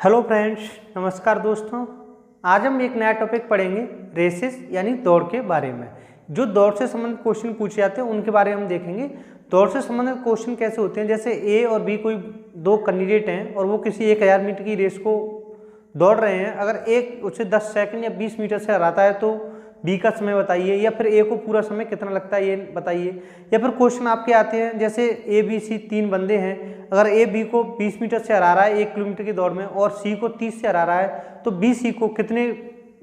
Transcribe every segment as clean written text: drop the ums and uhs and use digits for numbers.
Hello friends, नमस्कार दोस्तों। आज हम एक नया टॉपिक पढ़ेंगे रेसेस यानी दौड़ के बारे में। जो दौड़ से संबंधित क्वेश्चन पूछे जाते हैं उनके बारे में हम देखेंगे। दौड़ से संबंधित क्वेश्चन कैसे होते हैं, जैसे ए और बी कोई दो कैंडिडेट हैं और वो किसी 1000 मीटर की रेस को दौड़ रहे हैं। अगर एक उसे 10 सेकंड या 20 मीटर से हराता है तो बी का समय बताइए, या फिर ए को पूरा समय कितना लगता है ये बताइए। या फिर क्वेश्चन आपके आते हैं जैसे ए बी सी 3 बंदे हैं, अगर ए बी को 20 मीटर से हरा रहा है 1 किलोमीटर की दौड़ में और सी को 30 से हरा रहा है तो बी सी को कितने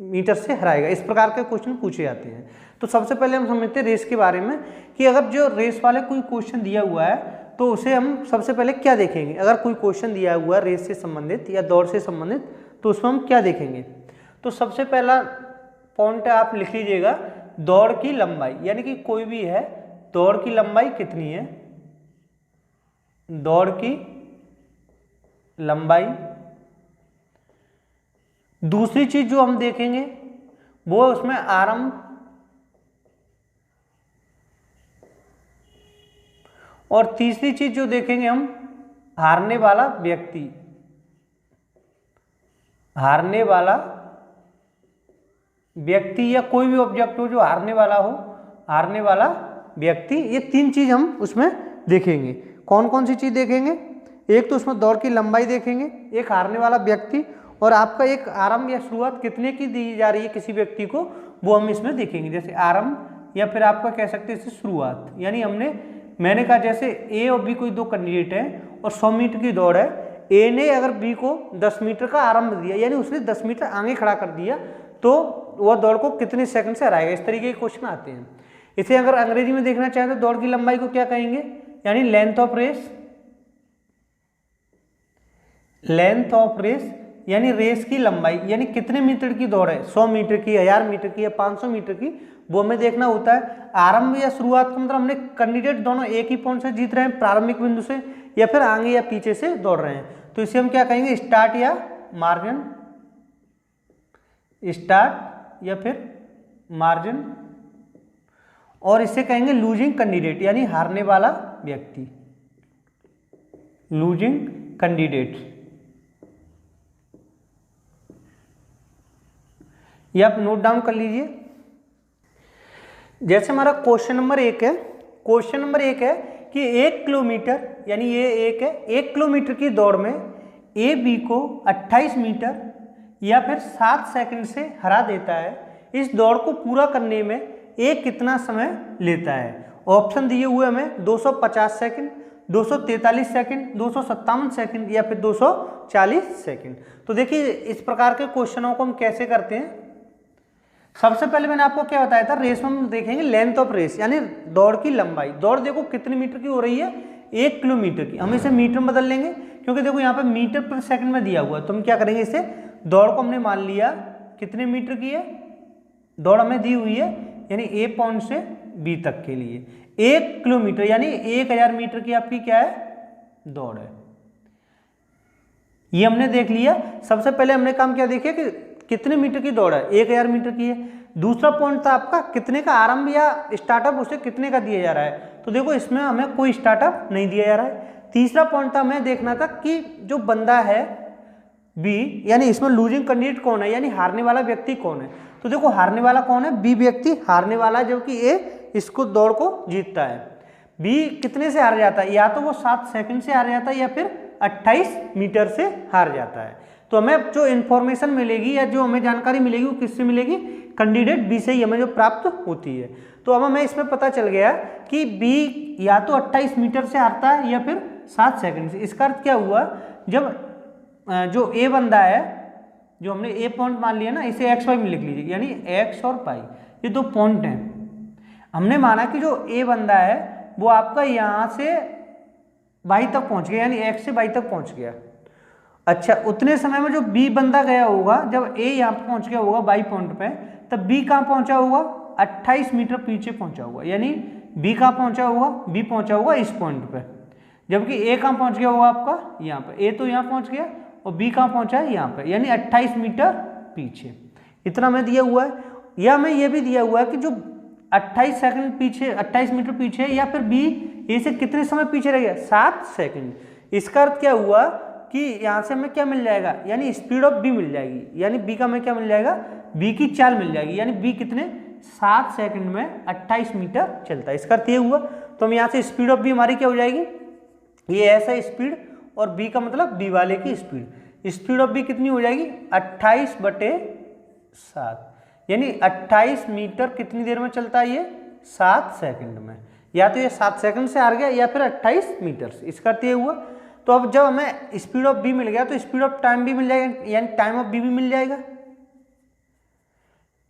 मीटर से हराएगा। इस प्रकार के क्वेश्चन पूछे जाते हैं। तो सबसे पहले हम समझते हैं रेस के बारे में कि अगर जो रेस वाले कोई क्वेश्चन दिया हुआ है तो उसे हम सबसे पहले क्या देखेंगे। अगर कोई क्वेश्चन दिया हुआ है रेस से संबंधित या दौड़ से संबंधित तो उसमें हम क्या देखेंगे। तो सबसे पहला पॉइंट आप लिख लीजिएगा, दौड़ की लंबाई, यानी कि कोई भी है दौड़ की लंबाई कितनी है, दौड़ की लंबाई। दूसरी चीज जो हम देखेंगे वो उसमें आरंभ और तीसरी चीज जो देखेंगे हम हारने वाला व्यक्ति, हारने वाला व्यक्ति या कोई भी ऑब्जेक्ट हो जो हारने वाला हो, हारने वाला व्यक्ति। ये 3 चीज हम उसमें देखेंगे। कौन कौन सी चीज देखेंगे, एक तो उसमें दौड़ की लंबाई देखेंगे, एक हारने वाला व्यक्ति, और आपका एक आरंभ या शुरुआत कितने की दी जा रही है किसी व्यक्ति को, वो हम इसमें देखेंगे। जैसे आरंभ या फिर आपका कह सकते हैं शुरुआत, यानी मैंने कहा जैसे ए और बी कोई दो कैंडिडेट हैं और 100 मीटर की दौड़ है। ए ने अगर बी को 10 मीटर का आरंभ दिया, यानी उसने 10 मीटर आगे खड़ा कर दिया, तो वह दौड़ को कितने सेकंड से हराएगा। इस तरीके के क्वेश्चन आते हैं। इसे अगर अंग्रेजी में देखना चाहें तो दौड़ की लंबाई को क्या कहेंगे, यानी length of race. Length of race यानी रेस की लंबाई, यानी कितने मीटर की दौड़ है, 100 मीटर की, 1000 मीटर की या 500 मीटर की, वो हमें देखना होता है। आरंभ या शुरुआत का मतलब हमने कैंडिडेट दोनों एक ही पॉइंट से जीत रहे हैं, प्रारंभिक बिंदु से, या फिर आगे या पीछे से दौड़ रहे हैं, तो इसे हम क्या कहेंगे, स्टार्ट या मार्जिन, स्टार्ट या फिर मार्जिन। और इसे कहेंगे लूजिंग कैंडिडेट, यानी हारने वाला व्यक्ति, लूजिंग कैंडिडेट। ये आप नोट डाउन कर लीजिए। जैसे हमारा क्वेश्चन नंबर 1 है, क्वेश्चन नंबर 1 है कि 1 किलोमीटर, यानी ये 1 है, 1 किलोमीटर की दौड़ में ए बी को 28 मीटर या फिर 7 सेकंड से हरा देता है। इस दौड़ को पूरा करने में ए कितना समय लेता है। ऑप्शन दिए हुए हमें 250 सेकंड, 243 सेकंड, 257 सेकंड या फिर 240 सेकंड। तो देखिए इस प्रकार के क्वेश्चनों को हम कैसे करते हैं। सबसे पहले मैंने आपको क्या बताया था, रेस में हम देखेंगे लेंथ ऑफ रेस, यानी दौड़ की लंबाई। दौड़ देखो कितने मीटर की हो रही है, 1 किलोमीटर की। हम इसे मीटर में बदल लेंगे क्योंकि देखो यहाँ पे मीटर पर सेकंड में दिया हुआ है। तो हम क्या करेंगे, इसे दौड़ को हमने मान लिया कितने मीटर की है, दौड़ हमें दी हुई है, यानी ए पॉइंट से बी तक के लिए 1 किलोमीटर, यानी 1000 मीटर की आपकी क्या है, दौड़ है। ये हमने देख लिया। सबसे पहले हमने काम क्या देखिए कि कितने मीटर की दौड़ है, 1000 मीटर की है। दूसरा पॉइंट था आपका कितने का आरंभ या स्टार्टअप, उसे कितने का दिया जा रहा है। तो देखो इसमें हमें कोई स्टार्टअप नहीं दिया जा रहा है। तीसरा पॉइंट था हमें देखना था कि जो बंदा है बी, यानी इसमें लूजिंग कैंडिडेट कौन है, यानी हारने वाला व्यक्ति कौन है। तो देखो हारने वाला कौन है, बी व्यक्ति हारने वाला, जबकि ए इसको दौड़ को जीतता है। बी कितने से हार जाता है, या तो वो 7 सेकंड से हार जाता है या फिर 28 मीटर से हार जाता है। तो हमें जो इन्फॉर्मेशन मिलेगी या जो हमें जानकारी मिलेगी वो किससे मिलेगी, कैंडिडेट बी से ही हमें जो प्राप्त होती है। तो अब हमें इसमें पता चल गया कि बी या तो 28 मीटर से हारता है या फिर 7 सेकंड से। इसका अर्थ क्या हुआ, जब जो ए बंदा है, जो हमने ए पॉइंट मान लिया ना, इसे एक्स वाई में लिख लीजिए, यानी एक्स और पाई, ये 2 पॉइंट हैं। हमने माना कि जो ए बंदा है वो आपका यहाँ से वाई तक पहुँच गया, यानी एक्स से वाई तक पहुँच गया। अच्छा, उतने समय में जो बी बंदा गया होगा, जब ए यहाँ पे पहुंच गया होगा बाई पॉइंट पे, तब बी कहाँ पहुंचा होगा, 28 मीटर पीछे पहुंचा होगा। यानी बी कहाँ पहुंचा होगा, बी पहुंचा होगा इस पॉइंट पे, जबकि ए कहाँ पहुंच गया होगा आपका यहाँ पे। ए तो यहाँ पहुंच गया और बी कहाँ पहुंचा है यहाँ पे, यानी 28 मीटर पीछे। इतना हमें दिया हुआ है। या हमें यह भी दिया हुआ है कि जो 28 सेकंड पीछे, 28 मीटर पीछे, या फिर बी ए से कितने समय पीछे रह गया, 7 सेकंड। इसका अर्थ क्या हुआ, कि यहाँ से हमें क्या मिल जाएगा, यानी स्पीड ऑफ बी मिल जाएगी, यानी बी का हमें क्या मिल जाएगा, बी की चाल मिल जाएगी, यानी बी कितने 7 सेकंड में 28 मीटर चलता है। इसका अर्थ ये हुआ, तो हम यहाँ से स्पीड ऑफ बी हमारी क्या हो जाएगी, ये ऐसा स्पीड और बी का मतलब बी वाले की स्पीड, स्पीड ऑफ बी कितनी हो जाएगी 28/7, यानी 28 मीटर कितनी देर में चलता है, ये 7 सेकंड में, या तो ये 7 सेकंड से आ गया या फिर 28 मीटर से। इसका अर्थ ये हुआ, तो अब जब हमें स्पीड ऑफ बी मिल गया तो स्पीड ऑफ टाइम भी मिल जाएगा, यानी टाइम ऑफ बी भी मिल जाएगा।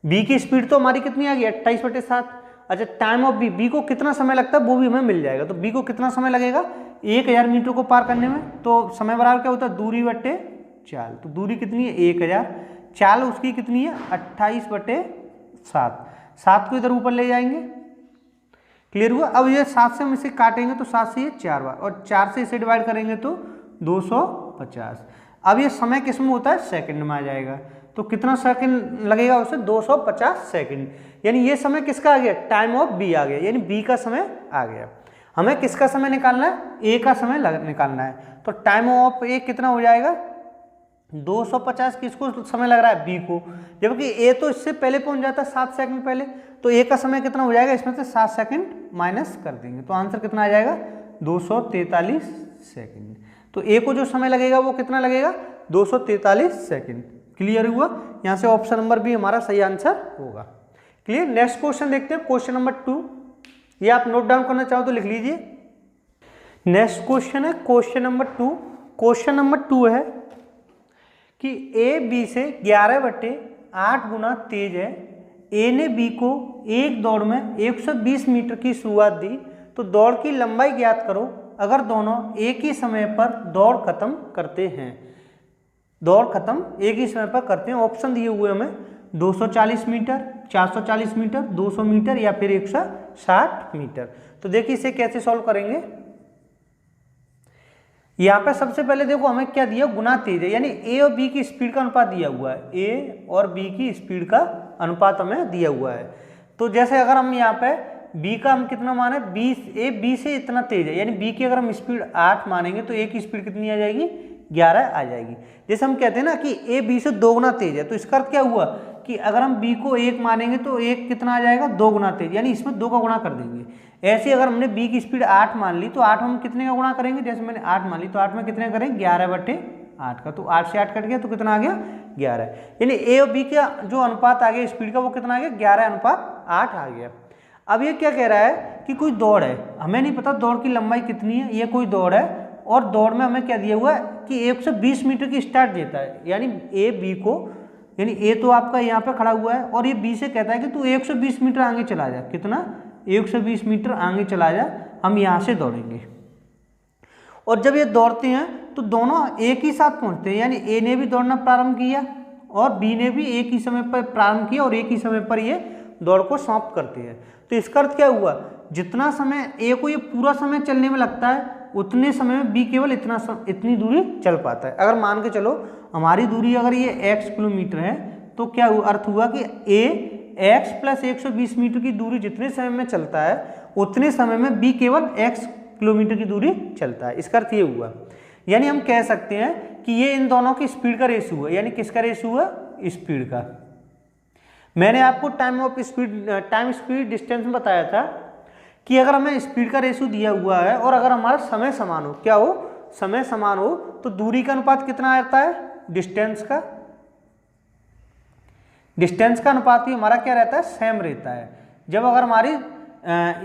बी की स्पीड तो हमारी कितनी आ गई 28/7। अच्छा, टाइम ऑफ बी, बी को कितना समय लगता है वो भी हमें मिल जाएगा। तो बी को कितना समय लगेगा 1000 मीटर को पार करने में, तो समय बराबर क्या होता है दूरी बटे चाल। तो दूरी कितनी है 1000, चाल उसकी कितनी है 28/7, 7 को इधर ऊपर ले जाएंगे, क्लियर हुआ। अब ये 7 से हम इसे काटेंगे तो 7 से ये 4 बार, और 4 से इसे डिवाइड करेंगे तो 250। अब ये समय किस में होता है सेकंड में आ जाएगा, तो कितना सेकंड लगेगा उसे 250 सेकंड, यानी ये समय किसका आ गया टाइम ऑफ बी आ गया, यानी बी का समय आ गया। हमें किसका समय निकालना है, ए का समय निकालना है, तो टाइम ऑफ ए कितना हो जाएगा 250, किसको समय लग रहा है बी को, जबकि ए तो इससे पहले पहुंच जाता है 7 सेकंड पहले, तो ए का समय कितना हो जाएगा, इसमें से 7 सेकंड माइनस कर देंगे तो आंसर कितना आ जाएगा 243 सेकंड। तो ए को जो समय लगेगा वो कितना लगेगा 243 सेकंड। क्लियर हुआ, यहाँ से ऑप्शन नंबर बी हमारा सही आंसर होगा। क्लियर। नेक्स्ट क्वेश्चन देखते हैं, क्वेश्चन नंबर 2, ये आप नोट डाउन करना चाहो तो लिख लीजिए। नेक्स्ट क्वेश्चन है क्वेश्चन नंबर 2। क्वेश्चन नंबर 2 है कि ए बी से 11/8 गुना तेज है, ए ने बी को एक दौड़ में 120 मीटर की शुरुआत दी, तो दौड़ की लंबाई ज्ञात करो अगर दोनों एक ही समय पर दौड़ खत्म करते हैं। दौड़ खत्म एक ही समय पर करते हैं। ऑप्शन दिए हुए हमें 240 मीटर, 440 मीटर, 200 मीटर या फिर 160 मीटर। तो देखिए इसे कैसे सॉल्व करेंगे। यहाँ पे सबसे पहले देखो हमें क्या दिया, गुना तेज है, यानी ए और बी की स्पीड का अनुपात दिया हुआ है, ए और बी की स्पीड का अनुपात हमें दिया हुआ है। तो जैसे अगर हम यहाँ पे बी का हम कितना माने 20, ए बी से इतना तेज है, यानी बी की अगर हम स्पीड 8 मानेंगे तो ए की स्पीड कितनी आ जाएगी 11 आ जाएगी। जैसे हम कहते हैं ना कि ए बी से 2 गुना तेज है, तो इसका अर्थ क्या हुआ कि अगर हम बी को 1 मानेंगे तो 1 कितना आ जाएगा 2 गुना तेज, यानी इसमें 2 का गुणा कर देंगे। ऐसे अगर हमने बी की स्पीड 8 मान ली तो 8 हम कितने का गुणा करेंगे, जैसे मैंने 8 मान ली तो 8 में कितने करेंगे 11/8 का, तो 8 से 8 कट गया तो कितना आ गया 11, यानी ए और बी का जो अनुपात आ गया स्पीड का वो कितना आ गया 11:8 आ गया। अब ये क्या कह रहा है कि कोई दौड़ है, हमें नहीं पता दौड़ की लंबाई कितनी है, ये कोई दौड़ है और दौड़ में हमें क्या दिया हुआ है कि 120 मीटर की स्टार्ट देता है, यानी ए बी को, यानी ए तो आपका यहाँ पे खड़ा हुआ है और ये बी से कहता है कि तू 120 मीटर आगे चला जा, कितना 120 मीटर आगे चला जा, हम यहाँ से दौड़ेंगे। और जब ये दौड़ते हैं तो दोनों एक ही साथ पहुँचते हैं, यानी ए ने भी दौड़ना प्रारंभ किया और बी ने भी एक ही समय पर प्रारंभ किया और एक ही समय पर ये दौड़ को समाप्त करते हैं। तो इसका अर्थ क्या हुआ, जितना समय ए को ये पूरा समय चलने में लगता है उतने समय में बी केवल इतनी दूरी चल पाता है। अगर मान के चलो हमारी दूरी अगर ये x किलोमीटर है तो क्या अर्थ हुआ कि ए x प्लस 120 मीटर की दूरी जितने समय में चलता है उतने समय में बी केवल x किलोमीटर की दूरी चलता है। इसका अर्थ ये हुआ, यानी हम कह सकते हैं कि ये इन दोनों की स्पीड का रेशियो है, यानी किसका रेशियो हुआ स्पीड का। मैंने आपको टाइम स्पीड डिस्टेंस में बताया था कि अगर हमें स्पीड का रेशियो दिया हुआ है और अगर हमारा समय समान हो, क्या हो समय समान हो, तो दूरी का अनुपात कितना आता है डिस्टेंस का अनुपात भी हमारा क्या रहता है सेम रहता है। जब अगर हमारी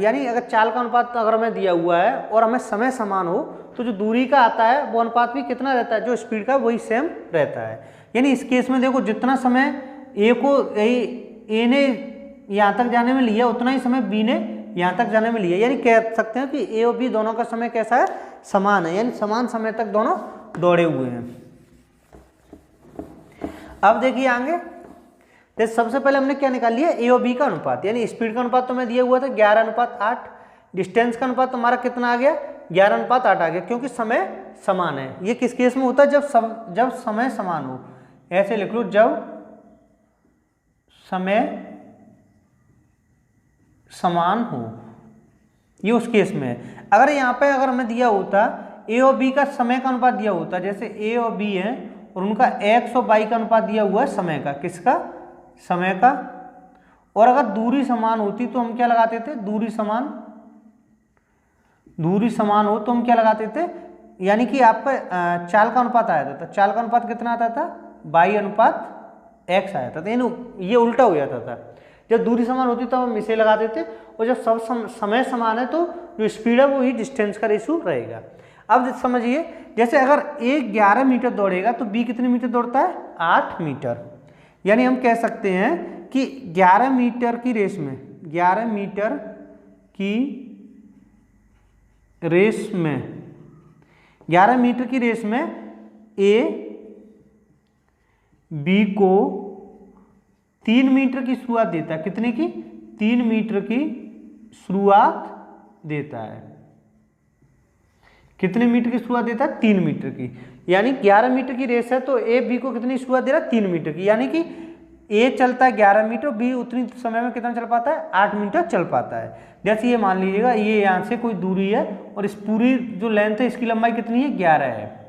यानी अगर चाल का अनुपात अगर हमें दिया हुआ है और हमें समय समान हो तो जो दूरी का आता है वो अनुपात भी कितना रहता है, जो स्पीड का वही सेम रहता है। यानी इस केस में देखो जितना समय ए ने यहाँ तक जाने में लिया उतना ही समय बी ने यहाँ तक जाने में लिया, यानी कह सकते हैं कि ए और बी दोनों का समय कैसा है समान है, यानी समान समय तक दोनों दौड़े हुए हैं। अब देखिए आगे, जैसे सबसे पहले हमने क्या निकाल लिया ए और बी का अनुपात, यानी स्पीड का अनुपात तो मैं दिया हुआ था 11:8, डिस्टेंस का अनुपात हमारा कितना आ गया 11:8 आ गया, क्योंकि समय समान है। ये किस केस में होता है जब समय समान हो, ऐसे लिख लो जब समय समान हो, ये उस केस में है। अगर यहाँ पे अगर हमें दिया होता ए और बी का समय का अनुपात दिया होता है, जैसे ए और बी है और उनका एक्स और वाई का अनुपात दिया हुआ है समय का, किसका, समय का। और अगर दूरी समान होती तो हम क्या लगाते थे, दूरी समान हो तो हम क्या लगाते थे, यानी कि आपका चाल का अनुपात आया था, चाल का अनुपात कितना आता था, वाई अनुपात एक्स आया था, ये उल्टा हो जाता था। जब दूरी समान होती तो हम इसे लगाते थे, और जब सब समय समान है तो जो स्पीड है वो ही डिस्टेंस का रेशियो रहेगा। अब समझिए, जैसे अगर ए 11 मीटर दौड़ेगा तो बी कितने मीटर दौड़ता है, 8 मीटर। यानी हम कह सकते हैं कि 11 मीटर की रेस में, 11 मीटर की रेस में ए बी को 3 मीटर की शुरुआत देता है, कितने की, 3 मीटर की शुरुआत देता है, कितने मीटर की शुरुआत देता है, 3 मीटर की। यानी 11 मीटर की रेस है तो ए बी को कितनी शुरुआत दे रहा है, 3 मीटर की। यानी कि ए चलता है 11 मीटर, बी उतनी समय में कितना चल पाता है, 8 मीटर चल पाता है। जैसे ये मान लीजिएगा ये यहाँ से कोई दूरी है और इस पूरी जो लेंथ है इसकी लंबाई कितनी है, 11 है।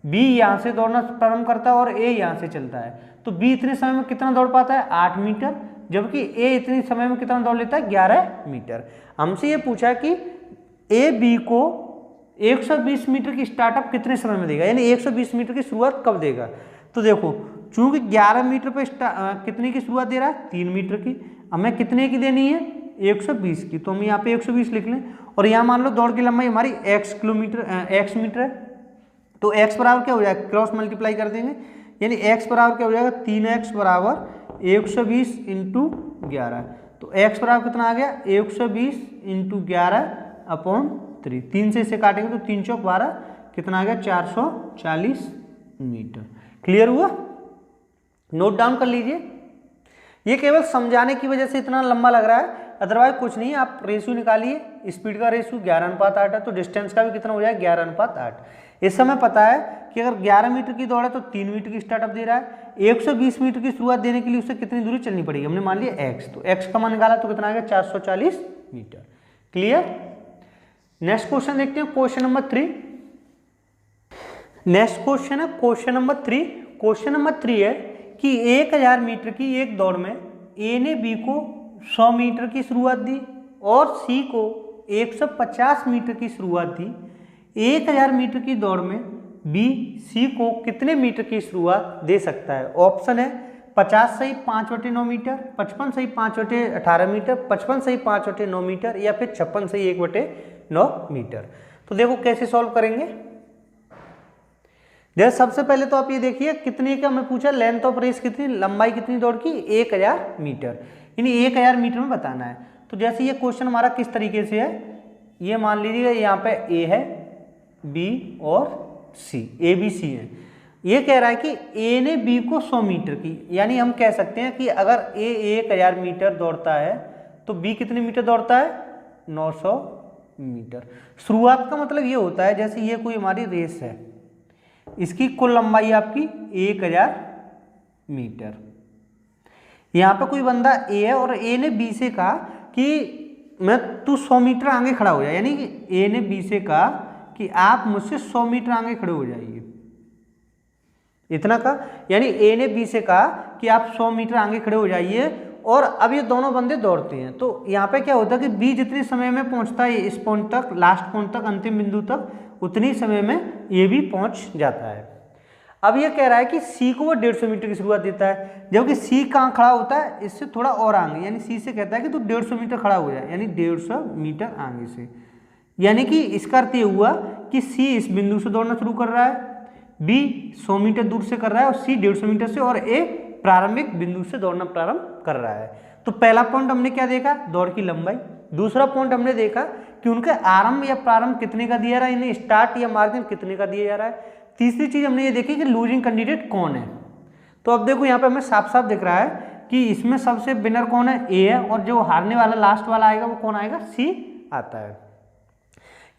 बी यहाँ से दौड़ना प्रारंभ करता है और ए यहाँ से चलता है, तो बी इतने समय में कितना दौड़ पाता है, 8 मीटर, जबकि ए इतने समय में कितना दौड़ लेता है, 11 मीटर। हमसे ये पूछा कि ए बी को 120 मीटर की स्टार्टअप कितने समय में देगा, यानी 120 मीटर की शुरुआत कब देगा। तो देखो, चूंकि 11 मीटर पे कितने की शुरुआत दे रहा है, 3 मीटर की, हमें कितने की देनी है, 120 की, तो हम यहाँ पे 120 लिख लें। और यहाँ मान लो दौड़ की लंबाई हमारी x मीटर है, तो x बराबर क्या हो जाएगा, क्रॉस मल्टीप्लाई कर देंगे, यानी x बराबर क्या हो जाएगा, 3x बराबर 120 इंटू 11। तो x बराबर कितना आ गया, 120 इंटू 11/3। 3 से इसे काटेंगे तो 3 चौक 12, कितना आ गया, 440 मीटर। क्लियर हुआ, नोट डाउन कर लीजिए। ये केवल समझाने की वजह से इतना लंबा लग रहा है, अदरवाइज कुछ नहीं। आप रेशियो निकालिए, स्पीड का रेशियो 11:8 है, तो डिस्टेंस का भी कितना हो जाएगा, 11:8। इस समय पता है कि अगर 11 मीटर की दौड़ है तो 3 मीटर की स्टार्टअप दे रहा है, 120 मीटर की शुरुआत देने के लिए उसे कितनी दूरी चलनी पड़ेगी, हमने मान लिया x, तो x का मान निकाला तो कितना आ गया, 440 मीटर। क्लियर। नेक्स्ट क्वेश्चन देखते हैं, क्वेश्चन नंबर 3। नेक्स्ट क्वेश्चन है क्वेश्चन नंबर 3। क्वेश्चन नंबर 3 है कि 1000 मीटर की एक दौड़ में ए ने बी को 100 मीटर की शुरुआत दी और सी को 150 मीटर की शुरुआत दी। 1000 मीटर की दौड़ में बी सी को कितने मीटर की शुरुआत दे सकता है। ऑप्शन है 50 सही 5/9 मीटर, 55 सही 5/18 मीटर, 55 सही 5/9 मीटर, या फिर 56 सही 1/9 मीटर। तो देखो कैसे सॉल्व करेंगे। जैसे सबसे पहले तो आप ये देखिए कितने का हमें पूछा, लेंथ ऑफ रेस कितनी, लंबाई कितनी दौड़ की, 1000 मीटर, यानी 1000 मीटर में बताना है। तो जैसे ये क्वेश्चन हमारा किस तरीके से है, ये मान लीजिएगा यहाँ पे ए है, बी और सी, ए बी सी है। ये कह रहा है कि ए ने बी को 100 मीटर की, यानी हम कह सकते हैं कि अगर ए 1000 मीटर दौड़ता है तो बी कितने मीटर दौड़ता है, 900 मीटर। शुरुआत का मतलब ये होता है, जैसे ये कोई हमारी रेस है, इसकी कुल लंबाई आपकी 1000 मीटर। यहाँ पे कोई बंदा ए है और ए ने बी से कहा कि तू 100 मीटर आगे खड़ा हो जाए, यानी कि ए ने बी से कहा कि आप मुझसे 100 मीटर आगे खड़े हो जाइए, इतना कहा। यानी ए ने बी से कहा कि आप 100 मीटर आगे खड़े हो जाइए, और अब ये दोनों बंदे दौड़ते हैं। तो यहाँ पे क्या होता है कि बी जितने समय में पहुंचता है इस पॉइंट तक, लास्ट पॉइंट तक, अंतिम बिंदु तक, उतनी समय में ये भी पहुंच जाता है। अब ये कह रहा है कि सी को वो 150 मीटर की शुरुआत देता है, जबकि सी कहाँ खड़ा होता है, इससे थोड़ा और आगे, यानी सी से कहता है कि तू 150 मीटर खड़ा हो जाए, यानी 150 मीटर आगे से। यानी कि इसका अर्थ ये हुआ कि सी इस बिंदु से दौड़ना शुरू कर रहा है, बी 100 मीटर दूर से कर रहा है और सी 150 मीटर से, और ए प्रारंभिक बिंदु से दौड़ना प्रारंभ कर रहा है। तो पहला पॉइंट हमने क्या देखा, दौड़ की लंबाई। दूसरा पॉइंट हमने देखा कि उनके आरंभ या प्रारंभ कितने का दिया रहा है, इन्हें स्टार्ट या मार्जिन कितने का दिया जा रहा है। तीसरी चीज हमने ये देखी कि लूजिंग कैंडिडेट कौन है। तो अब देखो यहाँ पे हमें साफ साफ दिख रहा है कि इसमें सबसे विनर कौन है, ए है, और जो हारने वाला लास्ट वाला आएगा वो कौन आएगा, सी आता है।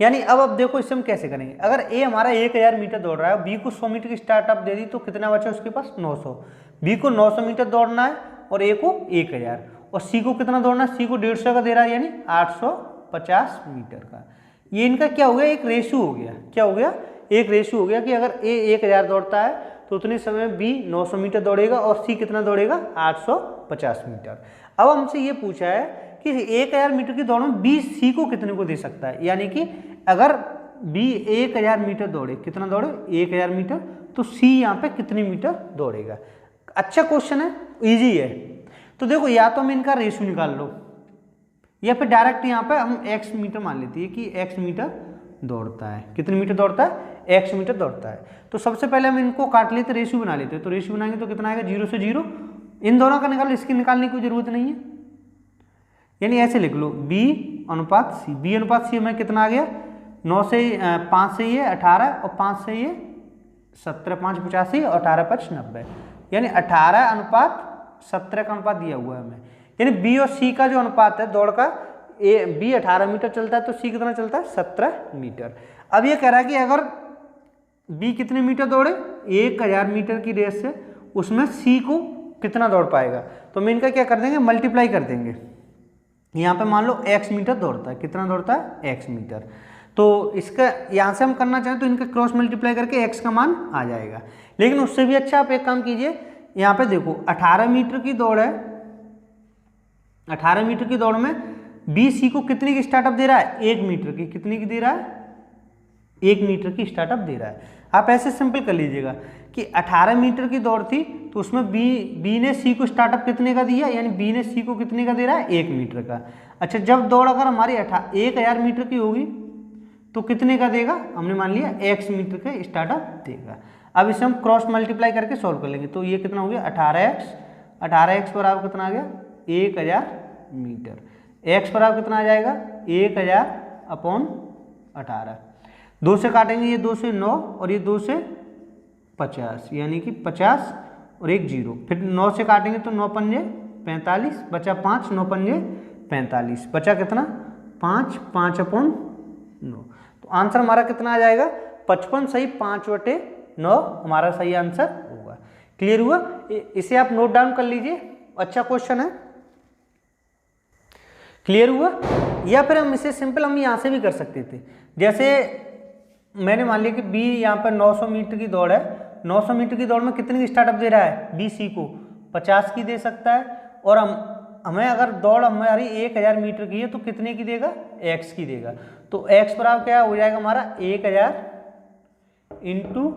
यानी अब देखो इससे हम कैसे करेंगे। अगर ए हमारा 1000 मीटर दौड़ रहा है, बी को 100 मीटर की स्टार्टअप दे दी, तो कितना बचा उसके पास, 900। बी को 900 मीटर दौड़ना है और ए को 1000, और सी को कितना दौड़ना है, सी को 150 का दे रहा है, यानी 850 मीटर का। ये इनका क्या हो गया, एक रेशो हो गया। क्या हो गया, एक रेशो हो गया कि अगर ए 1000 दौड़ता है तो उतने समय में बी 900 मीटर दौड़ेगा और सी कितना दौड़ेगा, 850 मीटर। अब हमसे ये पूछा है कि 1000 मीटर की दौड़ में बी सी को कितने को दे सकता है, यानी कि अगर बी 1000 मीटर दौड़े, कितना दौड़े 1000 मीटर, तो सी यहाँ पे कितने मीटर दौड़ेगा। अच्छा क्वेश्चन है, इजी है। तो देखो या तो हम इनका रेशो निकाल लो या फिर डायरेक्ट यहाँ पे हम x मीटर मान लेते हैं कि x मीटर दौड़ता है। कितने मीटर दौड़ता है, x मीटर दौड़ता है। तो सबसे पहले हम इनको काट लेते, रेशो बना लेते हैं। तो रेशो बनाएंगे तो कितना आएगा, 0 से 0, इन दोनों का निकाल, इसकी निकालने की कोई जरूरत नहीं है। यानी ऐसे लिख लो b अनुपात c। b अनुपात c हमें कितना आ गया, 9 से 5 से ये 18 और 5 से ये 17, 5 85 और 18 5 90, यानी 18 अनुपात 17 का अनुपात दिया हुआ है हमें। यानी बी और सी का जो अनुपात है दौड़ का, बी 18 मीटर चलता है तो सी कितना चलता है, 17 मीटर। अब ये कह रहा है कि अगर बी कितने मीटर दौड़े, 1000 मीटर की रेस से, उसमें सी को कितना दौड़ पाएगा। तो हम इनका क्या कर देंगे, मल्टीप्लाई कर देंगे। यहाँ पे मान लो x मीटर दौड़ता है, कितना दौड़ता है, x मीटर। तो इसका यहाँ से हम करना चाहें तो इनका क्रॉस मल्टीप्लाई करके x का मान आ जाएगा। लेकिन उससे भी अच्छा आप एक काम कीजिए, यहाँ पे देखो 18 मीटर की दौड़ है, 18 मीटर की दौड़ में बी सी को कितने की स्टार्टअप दे रहा है, 1 मीटर की। कितने की दे रहा है, 1 मीटर की स्टार्टअप दे रहा है। आप ऐसे सिंपल कर लीजिएगा कि 18 मीटर की दौड़ थी तो उसमें बी ने सी को स्टार्टअप कितने का दिया, यानी बी ने सी को कितने का दे रहा है, 1 मीटर का। अच्छा, जब दौड़ अगर हमारी 1000 मीटर की होगी तो कितने का देगा, हमने मान लिया x मीटर का स्टार्टअप देगा। अब इसे हम क्रॉस मल्टीप्लाई करके सॉल्व कर लेंगे। तो ये कितना हो गया, 18x बराबर कितना आ गया, 1000 मीटर। x बराबर कितना आ जाएगा, 1000 अपॉन 18। 2 से काटेंगे, ये 2 से 9 और ये 2 से 50, यानी कि 50 और 1 0। फिर 9 से काटेंगे तो 9 पंजे 45, बचा 5, 9 पंजे 45, बचा कितना 5, 5 अपॉन 9। तो आंसर हमारा कितना आ जाएगा, 55 सही 5/9 हमारा सही आंसर होगा। क्लियर हुआ, इसे आप नोट डाउन कर लीजिए, अच्छा क्वेश्चन है। क्लियर हुआ। या फिर हम इसे सिंपल हम यहाँ से भी कर सकते थे, जैसे मैंने मान लिया कि बी यहाँ पर 900 मीटर की दौड़ है, 900 मीटर की दौड़ में कितने की स्टार्टअप दे रहा है, बी सी को 50 की दे सकता है। और हमें अगर दौड़ हमारी 1000 मीटर की है तो कितने की देगा, x की देगा। तो x बराबर क्या हो जाएगा हमारा, 1000 इंटू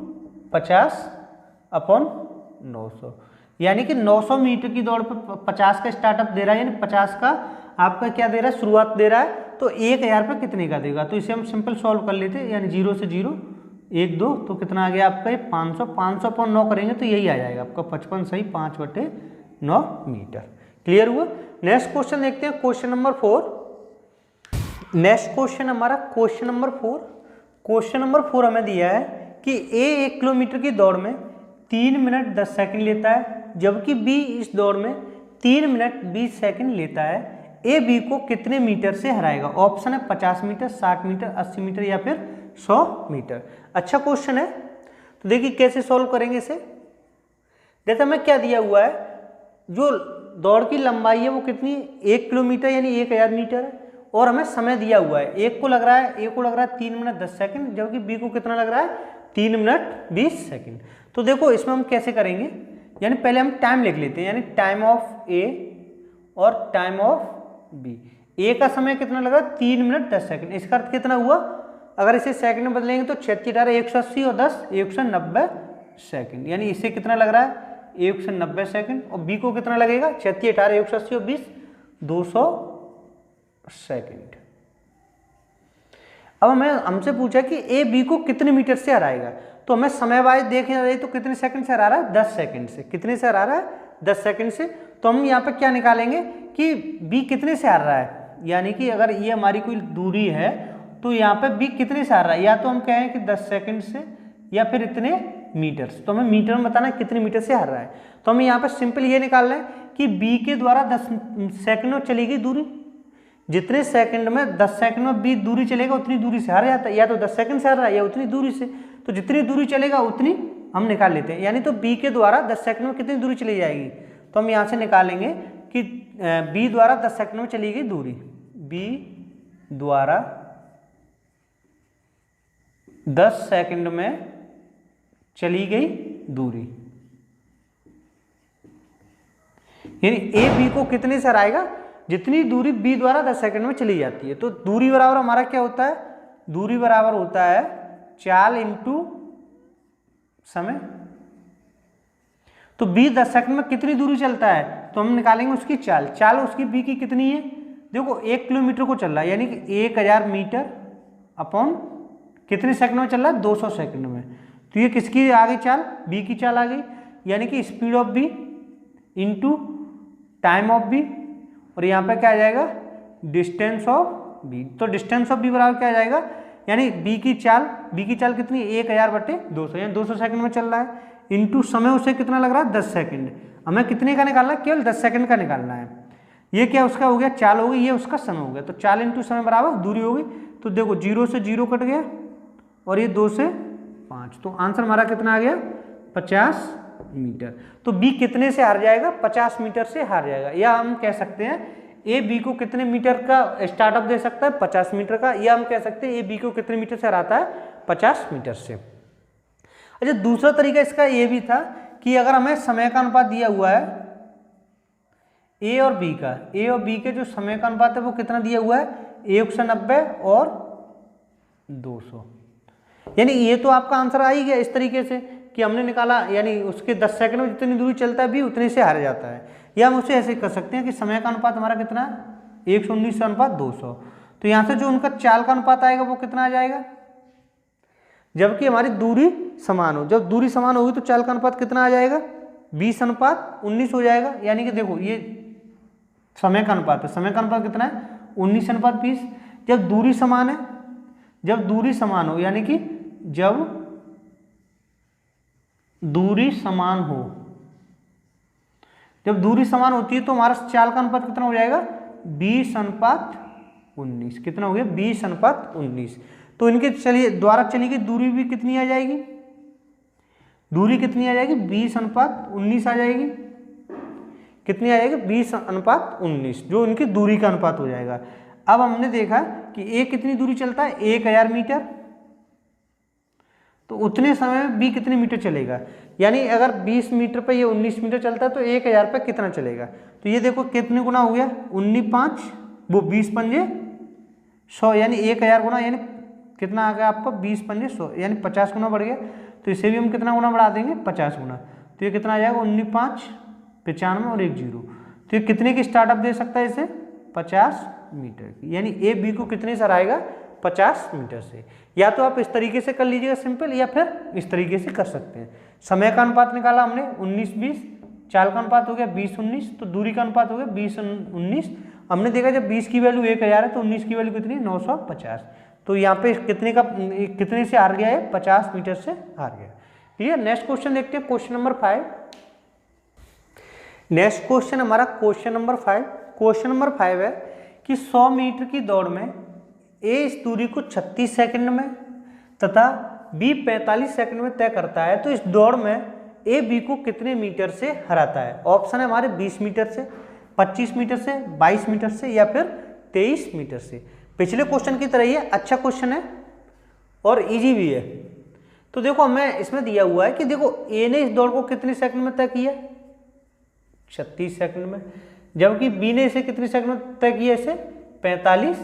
50 अपॉन 900, यानी कि 900 मीटर की दौड़ पर 50 का स्टार्टअप दे रहा है, यानी 50 का आपका क्या दे रहा है, शुरुआत दे रहा है। तो 1000 पर कितने का देगा, तो इसे हम सिंपल सॉल्व कर लेते हैं, यानी 0 से 0 1 2, तो कितना आ गया आपका ये 500, 500 पर 9 करेंगे तो यही आ जाएगा आपका 55 सही 5/9 मीटर। क्लियर हुआ। नेक्स्ट क्वेश्चन देखते हैं, क्वेश्चन नंबर 4। नेक्स्ट क्वेश्चन हमारा क्वेश्चन नंबर 4। क्वेश्चन नंबर 4 हमें दिया है कि ए 1 किलोमीटर की दौड़ में 3 मिनट 10 सेकंड लेता है, जबकि बी इस दौड़ में 3 मिनट 20 सेकंड लेता है। ए बी को कितने मीटर से हराएगा। ऑप्शन है 50 मीटर, 60 मीटर, 80 मीटर या फिर 100 मीटर। अच्छा क्वेश्चन है, तो देखिए कैसे सॉल्व करेंगे इसे। जैसे हमें क्या दिया हुआ है, जो दौड़ की लंबाई है वो कितनी, 1 किलोमीटर यानी 1000 मीटर है, और हमें समय दिया हुआ है, ए को लग रहा है 3 मिनट 10 सेकंड, जबकि बी को कितना लग रहा है 3 मिनट 20 सेकंड। तो देखो इसमें हम कैसे करेंगे, यानी पहले हम टाइम लिख लेते हैं, यानी टाइम ऑफ ए और टाइम ऑफ बी। ए का समय कितना लग रहा है 3 मिनट 10 सेकंड। इसका अर्थ कितना हुआ, अगर इसे सेकंड में बदलेंगे तो 36 180 और 10 190 सेकंड, यानी इसे कितना लग रहा है 190 सेकंड। और बी को कितना लगेगा 36 180 और 20 200 सेकंड। अब हमें हमसे पूछा कि ए बी को कितने मीटर से हराएगा, तो हमें समय वाइज देखना रहे तो कितने सेकंड से हरा रहा है 10 सेकंड से। कितने से हरा रहा है 10 सेकंड से। तो हम यहाँ पे क्या निकालेंगे कि बी कितने से हरा रहा है, यानी कि अगर ये हमारी कोई दूरी है तो यहाँ पे बी कितने से हरा रहा है, या तो हम कहें कि 10 सेकंड से या फिर इतने मीटर से। तो हमें मीटर में बताना है कितने मीटर से हर रहा है। तो हम यहाँ पे सिंपल ये निकाल रहे हैं कि बी के द्वारा 10 सेकंड में चली गई दूरी, जितने सेकंड में 10 सेकंड में बी दूरी चलेगा उतनी दूरी से हार जाता है, या तो 10 सेकंड से हार रहा है या उतनी दूरी से। तो जितनी दूरी चलेगा उतनी हम निकाल लेते हैं, यानी तो बी के द्वारा 10 सेकंड में कितनी दूरी चली जाएगी। तो हम यहाँ से निकालेंगे कि बी द्वारा 10 सेकंड में चली गई दूरी, बी द्वारा 10 सेकंड में चली गई दूरी, यानी ए बी को कितने से हराएगा, जितनी दूरी बी द्वारा 10 सेकंड में चली जाती है। तो दूरी बराबर हमारा क्या होता है, दूरी बराबर होता है चाल इंटू समय। तो बी 10 सेकंड में कितनी दूरी चलता है, तो हम निकालेंगे उसकी चाल। चाल उसकी बी की कितनी है, देखो 1 किलोमीटर को चल रहा है, यानी कि 1000 मीटर अपॉन कितने सेकंड में चल रहा है, 200 सेकंड में। तो ये किसकी आ गई चाल, बी की चाल आ गई, यानी कि speed of B into time of B, और यहाँ पे क्या आ जाएगा, डिस्टेंस ऑफ बी। तो डिस्टेंस ऑफ बी बराबर क्या आ जाएगा, यानी बी की चाल कितनी, 1000/200, यानी 200 सेकंड में चल रहा है, इंटू समय उसे कितना लग रहा है, 10 सेकंड। हमें कितने का निकालना है, केवल 10 सेकंड का निकालना है। ये क्या उसका हो गया, चाल हो गई, ये उसका समय हो गया। तो चाल इंटू समय बराबर दूरी हो गई। तो देखो 0 से 0 कट गया और ये 2 से 5, तो आंसर हमारा कितना आ गया, 50 मीटर। तो बी कितने से हार जाएगा, 50 मीटर से हार जाएगा। या हम कह सकते हैं ए बी को कितने मीटर का स्टार्टअप दे सकता है, 50 मीटर का। या हम कह सकते हैं ए बी को कितने मीटर से हराता है, 50 मीटर से। अच्छा, दूसरा तरीका इसका ये भी था कि अगर हमें समय का अनुपात दिया हुआ है ए और बी के जो समय का अनुपात है वो कितना दिया हुआ है, 190 और 200, यानी ये तो आपका आंसर आ ही गया इस तरीके से कि हमने निकाला, यानी उसके 10 सेकंड में जितनी दूरी चलता है बी उतने से हार जाता है। या हम उसे ऐसे कर सकते हैं कि समय का अनुपात हमारा कितना है, 119 अनुपात 200। तो यहाँ से जो उनका चाल का अनुपात आएगा वो कितना आ जाएगा, जबकि हमारी दूरी समान हो। जब दूरी समान होगी तो चाल का अनुपात कितना आ जाएगा, 20/19 हो जाएगा। यानी कि देखो ये समय का अनुपात है, समय का अनुपात कितना है, 19/20। जब दूरी समान है, जब दूरी समान हो, यानी कि जब दूरी समान हो, जब दूरी समान होती है तो हमारा चाल का अनुपात कितना हो जाएगा, 20/19। कितना हो गया, 20/19। तो इनके चलिए द्वारा चली गई दूरी भी कितनी आ जाएगी, दूरी कितनी आ जाएगी, 20/19 आ जाएगी। कितनी आ जाएगी, 20/19, जो इनकी दूरी का अनुपात हो जाएगा। अब हमने देखा कि ए कितनी दूरी चलता है, 1000 मीटर, तो उतने समय में बी कितने मीटर चलेगा, यानी अगर 20 मीटर पे ये 19 मीटर चलता है तो 1000 पे कितना चलेगा। तो ये देखो कितने गुना हो गया, 19×5 वो 20×100, यानी 1000 गुना, यानी कितना आ गया आपका, 20×100, यानी 50 गुना बढ़ गया। तो इसे भी हम कितना गुना बढ़ा देंगे, 50 गुना। तो ये कितना आ जाएगा, 19×5 95 और 1 0। तो ये कितने की स्टार्टअप दे सकता है इसे, 50 मीटर की, यानी ए बी को कितने से हराएगा, 50 मीटर से। या तो आप इस तरीके से कर लीजिएगा सिंपल, या फिर इस तरीके से कर सकते हैं। समय का अनुपात निकाला हमने 19-20, चाल का अनुपात हो गया 20-19, तो दूरी का अनुपात हो गया 20-19। हमने देखा जब 20 की वैल्यू 1000 है तो 19 की वैल्यू कितनी है, 950। तो यहाँ पे कितने से हार गया है, 50 मीटर से हार गया। क्लियर। नेक्स्ट क्वेश्चन देखते हैं, क्वेश्चन नंबर 5। नेक्स्ट क्वेश्चन हमारा क्वेश्चन नंबर 5। क्वेश्चन नंबर 5 है कि 100 मीटर की दौड़ में ए इस दूरी को 36 सेकंड में तथा बी 45 सेकंड में तय करता है, तो इस दौड़ में ए बी को कितने मीटर से हराता है। ऑप्शन है हमारे 20 मीटर से, 25 मीटर से, 22 मीटर से, या फिर 23 मीटर से। पिछले क्वेश्चन की तरह ही है, अच्छा क्वेश्चन है और इजी भी है। तो देखो हमें इसमें दिया हुआ है कि देखो ए ने इस दौड़ को कितने सेकंड में तय किया, 36 सेकंड में, जबकि बी ने इसे कितने सेकंड में तय किया, इसे 45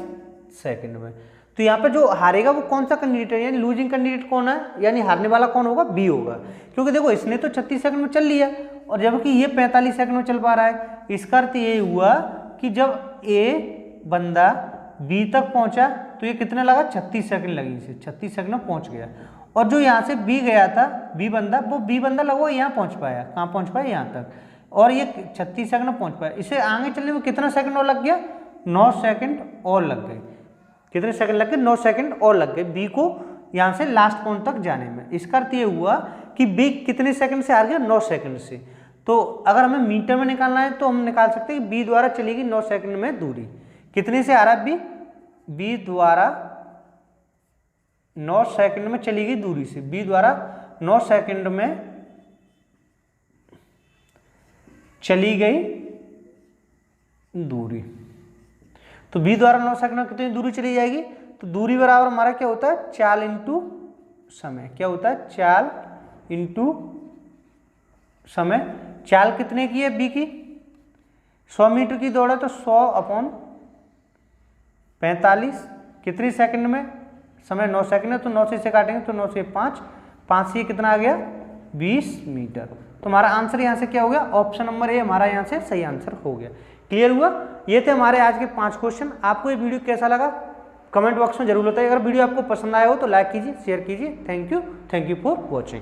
सेकंड में। तो यहाँ पे जो हारेगा वो कौन सा कैंडिडेट है, यानी लूजिंग कैंडिडेट कौन है, यानी हारने वाला कौन होगा, बी होगा। क्योंकि देखो इसने तो 36 सेकंड में चल लिया और जबकि ये 45 सेकंड में चल पा रहा है। इसका अर्थ ये हुआ कि जब ए बंदा बी तक पहुंचा तो ये कितने लगा, 36 सेकंड लगी इसे, 36 सेकंड में पहुंच गया। और जो यहाँ से बी गया था, बी बंदा लगभग यहाँ पहुंच पाया, कहाँ पहुंच पाया, यहाँ तक, और ये 36 सेकंड में पहुंच पाया। इसे आगे चलने में कितना सेकंड और लग गया, 9 सेकंड और लग गए। कितने सेकंड लग गए, 9 सेकंड और लग गए बी को यहाँ से लास्ट पॉइंट तक जाने में। इसका अर्थ ये हुआ कि बी कितने सेकंड से हार गया, 9 सेकंड से। तो अगर हमें मीटर में निकालना है तो हम निकाल सकते हैं कि बी द्वारा चलेगी 9 सेकंड में दूरी। कितने से हारा बी द्वारा 9 सेकंड में चली गई दूरी से, बी द्वारा 9 सेकंड में चली गई दूरी। तो बी द्वारा 9 सेकंड में कितनी दूरी चली जाएगी, तो दूरी बराबर हमारा क्या होता है, चाल इंटू समय। क्या होता है, चाल इंटू समय। चाल कितने की है बी की, 100 मीटर की दौड़ है तो 100/45 कितनी सेकंड में, समय 9 सेकंड है तो 9 से इसे काटेंगे तो 9 से 5, 5 से कितना आ गया 20 मीटर। तो हमारा आंसर यहाँ से क्या हो गया, ऑप्शन नंबर ए हमारा यहाँ से सही आंसर हो गया। क्लियर हुआ। ये थे हमारे आज के 5 क्वेश्चन। आपको ये वीडियो कैसा लगा कमेंट बॉक्स में जरूर बताइए। अगर वीडियो आपको पसंद आया हो तो लाइक कीजिए, शेयर कीजिए। Thank you for watching.